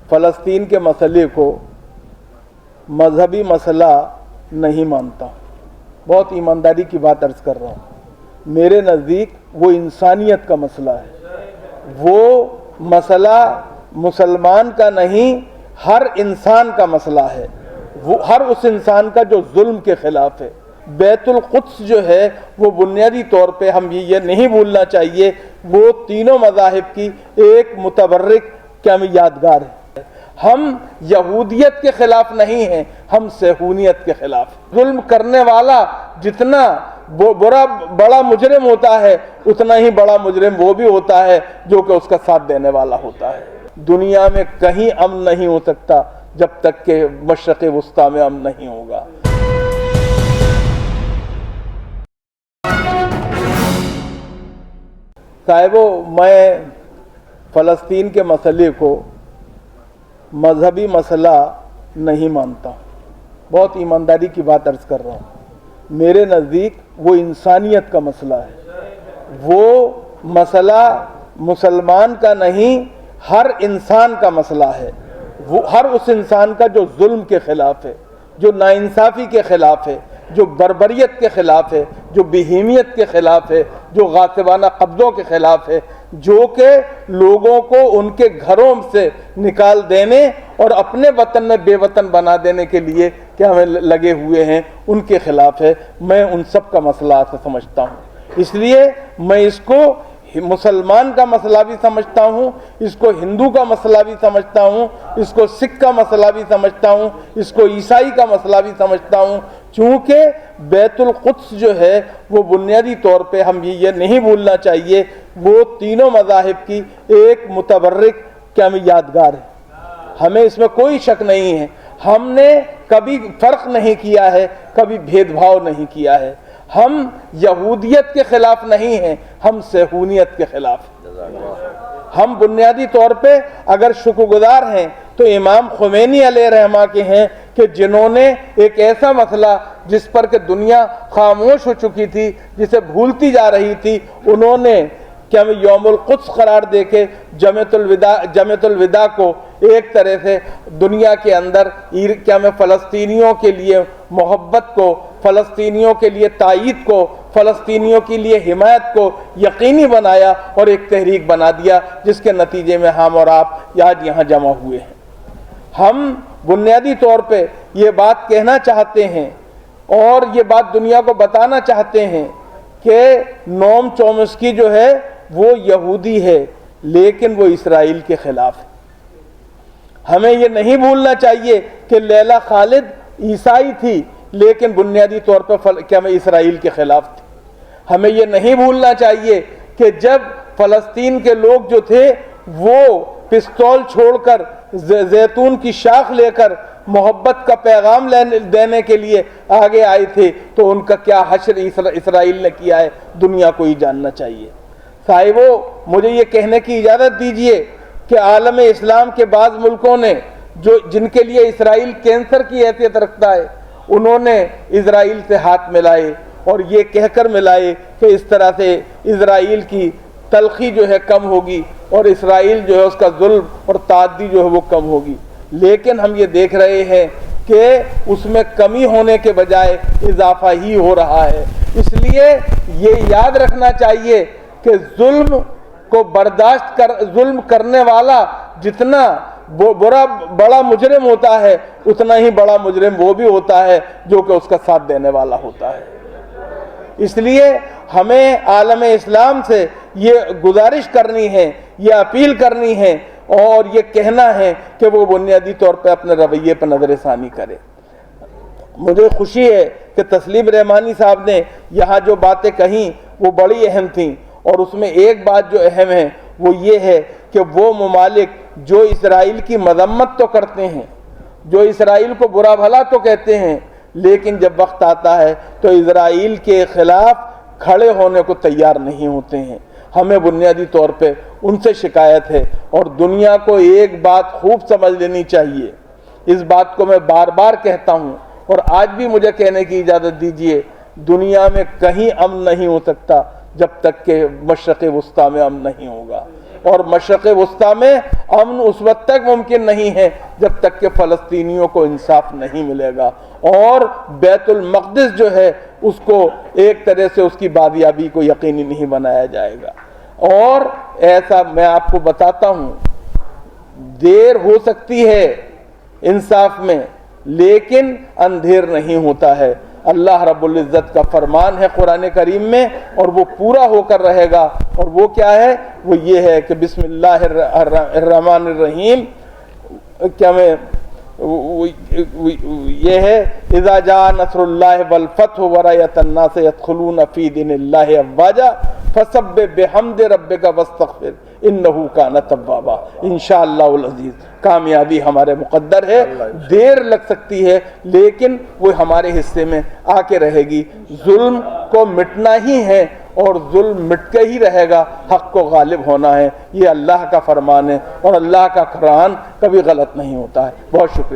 فلسطین کے مسئلے کو مذہبی مسئلہ نہیں مانتا. بہت ایمانداری کی بات عرض کر رہا ہوں. میرے نزدیک وہ انسانیت کا مسئلہ ہے. وہ مسئلہ مسلمان کا نہیں، ہر انسان کا مسئلہ ہے. وہ ہر اس انسان کا جو ظلم کے خلاف ہے. بیت القدس جو ہے وہ بنیادی طور پہ ہم یہ نہیں بھولنا چاہیے وہ تینوں مذاہب کی ایک متبرک کیا یادگار ہے. ہم یہودیت کے خلاف نہیں ہیں، ہم صہیونیت کے خلاف. ظلم کرنے والا جتنا بڑا مجرم ہوتا ہے اتنا ہی بڑا مجرم وہ بھی ہوتا ہے جو کہ اس کا ساتھ دینے والا ہوتا ہے. دنیا میں کہیں امن نہیں ہو سکتا جب تک کہ مشرق وسطیٰ میں امن نہیں ہوگا. صاحبو، میں فلسطین کے مسئلے کو مذہبی مسئلہ نہیں مانتا. بہت ایمانداری کی بات عرض کر رہا ہوں. میرے نزدیک وہ انسانیت کا مسئلہ ہے. وہ مسئلہ مسلمان کا نہیں، ہر انسان کا مسئلہ ہے. وہ ہر اس انسان کا جو ظلم کے خلاف ہے، جو ناانصافی کے خلاف ہے، جو بربریت کے خلاف ہے، جو بہیمیت کے خلاف ہے، جو غاصبانہ قبضوں کے خلاف ہے، جو کہ لوگوں کو ان کے گھروں سے نکال دینے اور اپنے وطن میں بے وطن بنا دینے کے لیے کیا ہمیں لگے ہوئے ہیں، ان کے خلاف ہے. میں ان سب کا مسئلہ سے سمجھتا ہوں. اس لیے میں اس کو مسلمان کا مسئلہ بھی سمجھتا ہوں، اس کو ہندو کا مسئلہ بھی سمجھتا ہوں، اس کو سکھ کا مسئلہ بھی سمجھتا ہوں، اس کو عیسائی کا مسئلہ بھی سمجھتا ہوں. چونکہ بیت القدس جو ہے وہ بنیادی طور پہ ہم یہ نہیں بھولنا چاہیے وہ تینوں مذاہب کی ایک متبرک کیا یادگار ہے. ہمیں اس میں کوئی شک نہیں ہے. ہم نے کبھی فرق نہیں کیا ہے، کبھی بھید بھاؤ نہیں کیا ہے. ہم یہودیت کے خلاف نہیں ہیں، ہم صہیونیت کے خلاف ہیں. ہم بنیادی طور پہ اگر شکر گزار ہیں تو امام خمینی علیہ رحمہ کے ہیں کہ جنہوں نے ایک ایسا مسئلہ جس پر کہ دنیا خاموش ہو چکی تھی، جسے بھولتی جا رہی تھی، انہوں نے کیا یوم القدس قرار دے کے جمعۃ الوداع کو ایک طرح سے دنیا کے اندر کیا میں فلسطینیوں کے لیے محبت کو، فلسطینیوں کے لیے تائید کو، فلسطینیوں کے لیے حمایت کو یقینی بنایا اور ایک تحریک بنا دیا جس کے نتیجے میں ہم اور آپ آج یہاں جمع ہوئے ہیں. ہم بنیادی طور پہ یہ بات کہنا چاہتے ہیں اور یہ بات دنیا کو بتانا چاہتے ہیں کہ نوم چومسکی جو ہے وہ یہودی ہے لیکن وہ اسرائیل کے خلاف ہے. ہمیں یہ نہیں بھولنا چاہیے کہ لیلا خالد عیسائی تھی لیکن بنیادی طور پر کیا میں اسرائیل کے خلاف تھی. ہمیں یہ نہیں بھولنا چاہیے کہ جب فلسطین کے لوگ جو تھے وہ پستول چھوڑ کر زیتون کی شاخ لے کر محبت کا پیغام دینے کے لیے آگے آئے تھے تو ان کا کیا حشر اسرائیل نے کیا ہے دنیا کو ہی جاننا چاہیے. صاحبو، مجھے یہ کہنے کی اجازت دیجئے کہ عالم اسلام کے بعض ملکوں نے جن کے لیے اسرائیل کینسر کی حیثیت رکھتا ہے انہوں نے اسرائیل سے ہاتھ ملائے اور یہ کہہ کر ملائے کہ اس طرح سے اسرائیل کی تلخی جو ہے کم ہوگی اور اسرائیل جو ہے اس کا ظلم اور تعدی جو ہے وہ کم ہوگی. لیکن ہم یہ دیکھ رہے ہیں کہ اس میں کمی ہونے کے بجائے اضافہ ہی ہو رہا ہے. اس لیے یہ یاد رکھنا چاہیے کہ ظلم کرنے والا جتنا بڑا مجرم ہوتا ہے اتنا ہی بڑا مجرم وہ بھی ہوتا ہے جو کہ اس کا ساتھ دینے والا ہوتا ہے. اس لیے ہمیں عالم اسلام سے یہ گزارش کرنی ہے، یہ اپیل کرنی ہے اور یہ کہنا ہے کہ وہ بنیادی طور پہ اپنے رویے پر نظر ثانی کرے. مجھے خوشی ہے کہ تسلیم رحمانی صاحب نے یہاں جو باتیں کہیں وہ بڑی اہم تھیں اور اس میں ایک بات جو اہم ہے وہ یہ ہے کہ وہ ممالک جو اسرائیل کی مذمت تو کرتے ہیں، جو اسرائیل کو برا بھلا تو کہتے ہیں، لیکن جب وقت آتا ہے تو اسرائیل کے خلاف کھڑے ہونے کو تیار نہیں ہوتے ہیں. ہمیں بنیادی طور پہ ان سے شکایت ہے اور دنیا کو ایک بات خوب سمجھ لینی چاہیے. اس بات کو میں بار بار کہتا ہوں اور آج بھی مجھے کہنے کی اجازت دیجیے، دنیا میں کہیں امن نہیں ہو سکتا جب تک کہ مشرق وسطیٰ میں امن نہیں ہوگا. اور مشرق وسطیٰ میں امن اس وقت تک ممکن نہیں ہے جب تک کہ فلسطینیوں کو انصاف نہیں ملے گا، اور بیت المقدس جو ہے اس کو ایک طرح سے اس کی بازیابی کو یقینی نہیں بنایا جائے گا۔ اور ایسا میں آپ کو بتاتا ہوں، دیر ہو سکتی ہے انصاف میں لیکن اندھیر نہیں ہوتا ہے۔ اللہ رب العزت کا فرمان ہے قرآن کریم میں، اور وہ پورا ہو کر رہے گا، اور وہ کیا ہے؟ وہ یہ ہے کہ بسم اللہ الرحمن الرحیم، کیا میں یہ ہے اذا جاء نصر اللہ والفتح ورأیت الناس يدخلون فی دین اللہ افواجا فسبح بحمد ربک واستغفر انہ کان توابا۔ انشاءاللہ العزیز کامیابی ہمارے مقدر ہے، دیر لگ سکتی ہے لیکن وہ ہمارے حصے میں آ کے رہے گی۔ ظلم کو مٹنا ہی ہے اور ظلم مٹ کے ہی رہے گا، حق کو غالب ہونا ہے، یہ اللہ کا فرمان ہے، اور اللہ کا قرآن کبھی غلط نہیں ہوتا ہے۔ بہت شکریہ۔